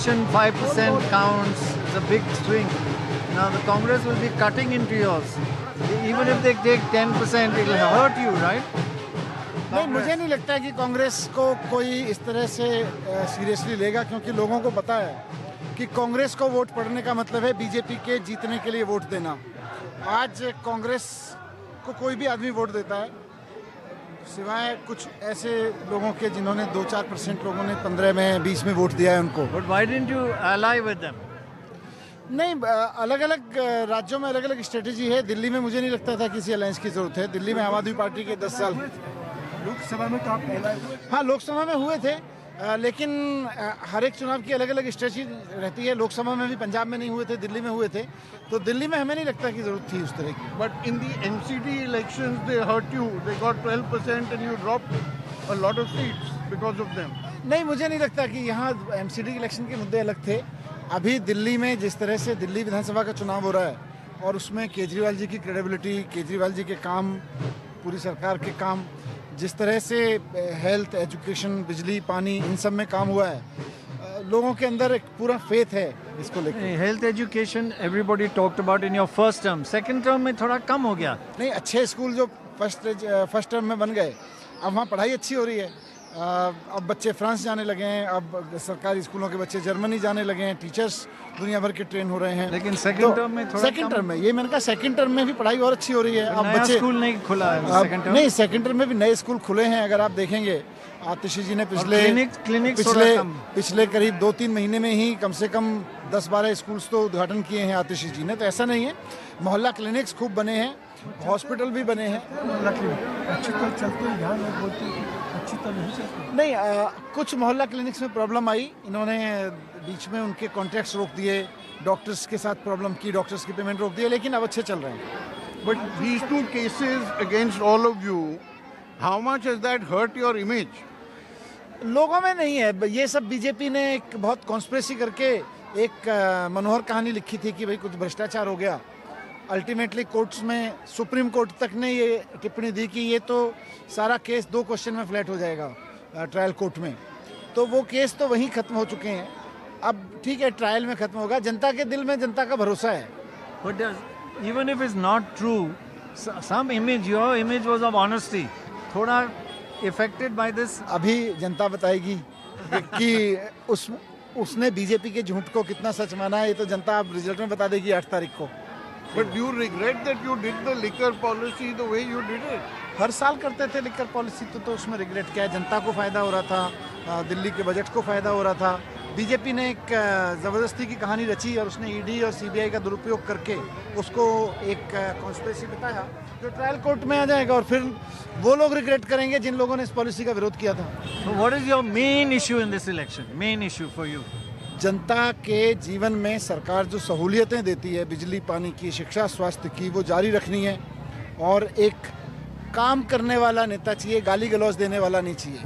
election 5% counts. It's a big swing. Now the Congress will be cutting into yours. Even if they take 10%, it will hurt you, right? नहीं, मुझे नहीं लगता है कि कांग्रेस को कोई इस तरह से सीरियसली लेगा, क्योंकि लोगों को पता है कि कांग्रेस को वोट पड़ने का मतलब है बीजेपी के जीतने के लिए वोट देना। आज कांग्रेस को कोई भी आदमी वोट देता है, सिवाय कुछ ऐसे लोगों के जिन्होंने 2-4% लोगों ने 15 में 20 में वोट दिया है उनको। But why didn't you ally with them? नहीं, अलग अलग राज्यों में अलग अलग स्ट्रेटेजी है। दिल्ली में मुझे नहीं लगता था किसी अलायंस की जरूरत है। दिल्ली में आम आदमी पार्टी के 10 साल लोकसभा में तो आप पहला हाँ लोकसभा में हुए थे, लेकिन हर एक चुनाव की अलग अलग स्ट्रेटजी रहती है। लोकसभा में भी पंजाब में नहीं हुए थे, दिल्ली में हुए थे, तो दिल्ली में हमें नहीं लगता कि जरूरत थी उस तरह की। But in the NCT elections, they hurt you. They got 12% and you dropped a lot of seats because of them. नहीं, मुझे नहीं लगता कि यहाँ एमसीडी इलेक्शन के मुद्दे अलग थे। अभी दिल्ली में जिस तरह से दिल्ली विधानसभा का चुनाव हो रहा है और उसमें केजरीवाल जी की क्रेडिबिलिटी, केजरीवाल जी के काम, पूरी सरकार के काम, जिस तरह से हेल्थ, एजुकेशन, बिजली, पानी, इन सब में काम हुआ है, लोगों के अंदर एक पूरा फेथ है इसको लेकर। Health education everybody talked about in your first term. Second term में थोड़ा कम हो गया। नहीं, अच्छे स्कूल जो फर्स्ट टर्म में बन गए, अब वहाँ पढ़ाई अच्छी हो रही है। अब बच्चे फ्रांस जाने लगे हैं, अब सरकारी स्कूलों के बच्चे जर्मनी जाने लगे हैं, टीचर्स दुनिया भर के ट्रेन हो रहे हैं। लेकिन सेकंड टर्म में थोड़ा सेकंड टर्म में, ये मैंने कहा सेकंड टर्म में भी पढ़ाई और अच्छी हो रही है। अब नया बच्चे स्कूल नहीं खुला है सेकंड टर्म। नहीं, सेकंड टर्म में भी नए स्कूल खुले हैं। अगर आप देखेंगे, आतिशी जी ने पिछले करीब 2-3 महीने में ही कम से कम 10-12 स्कूल्स तो उद्घाटन किए हैं आतिशी जी ने। तो ऐसा नहीं है, मोहल्ला क्लिनिक्स खूब बने हैं, हॉस्पिटल भी बने हैं। अच्छी तरह चलते हैं, यहाँ लोग बोलते हैं अच्छी तरह नहीं चलते। नहीं, कुछ मोहल्ला क्लिनिक्स में प्रॉब्लम आई, इन्होंने बीच में उनके कॉन्ट्रैक्ट्स रोक दिए, डॉक्टर्स के साथ प्रॉब्लम की, डॉक्टर्स की पेमेंट रोक दी, लेकिन अब अच्छे चल रहे हैं। But these two cases against all of you, how much has that hurt your image? लोगों में नहीं है ये सब। बीजेपी ने एक बहुत कॉन्स्पिरेसी करके एक मनोहर कहानी लिखी थी कि भाई कुछ भ्रष्टाचार हो गया। अल्टीमेटली कोर्ट्स में, सुप्रीम कोर्ट तक ने ये टिप्पणी दी कि ये तो सारा केस 2 क्वेश्चन में फ्लैट हो जाएगा ट्रायल कोर्ट में। तो वो केस तो वहीं खत्म हो चुके हैं। अब ठीक है, ट्रायल में खत्म होगा। जनता के दिल में जनता का भरोसा है। But even if it's not true, some image, your image was of honesty. थोड़ा affected by this. अभी जनता बताएगी कि उसने बीजेपी के झूठ को कितना सच माना है। ये तो जनता अब रिजल्ट में बता देगी 8 तारीख को। But do you regret that you did the liquor policy the way you did it? हर साल करते थे लिकर पॉलिसी, तो उसमें रिग्रेट क्या है? जनता को फायदा हो रहा था, दिल्ली के बजट को फायदा हो रहा था। बीजेपी ने एक ज़बरदस्ती की कहानी रची और उसने ईडी और सीबीआई का दुरुपयोग करके उसको एक कॉन्स्पिरेसी बताया, जो ट्रायल कोर्ट में आ जाएगा और फिर वो लोग रिग्रेट करेंगे जिन लोगों ने इस पॉलिसी का विरोध किया था। So what is your main issue in this election? Main issue for you? जनता के जीवन में सरकार जो सहूलियतें देती है, बिजली, पानी की, शिक्षा, स्वास्थ्य की, वो जारी रखनी है। और एक काम करने वाला नेता चाहिए, गाली गलौज देने वाला नहीं चाहिए।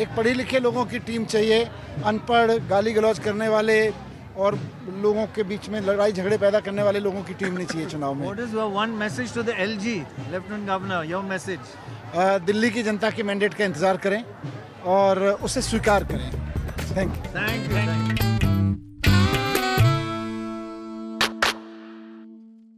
एक पढ़े लिखे लोगों की टीम चाहिए, अनपढ़, गाली गलौज करने वाले और लोगों के बीच में लड़ाई झगड़े पैदा करने वाले लोगों की टीम नहीं चाहिए चुनाव में। What is your one message to the LG, Lieutenant Governor? Your message? Delhi की जनता के मैंडेट का इंतज़ार करें और उसे स्वीकार करें। Thank you. Thank you.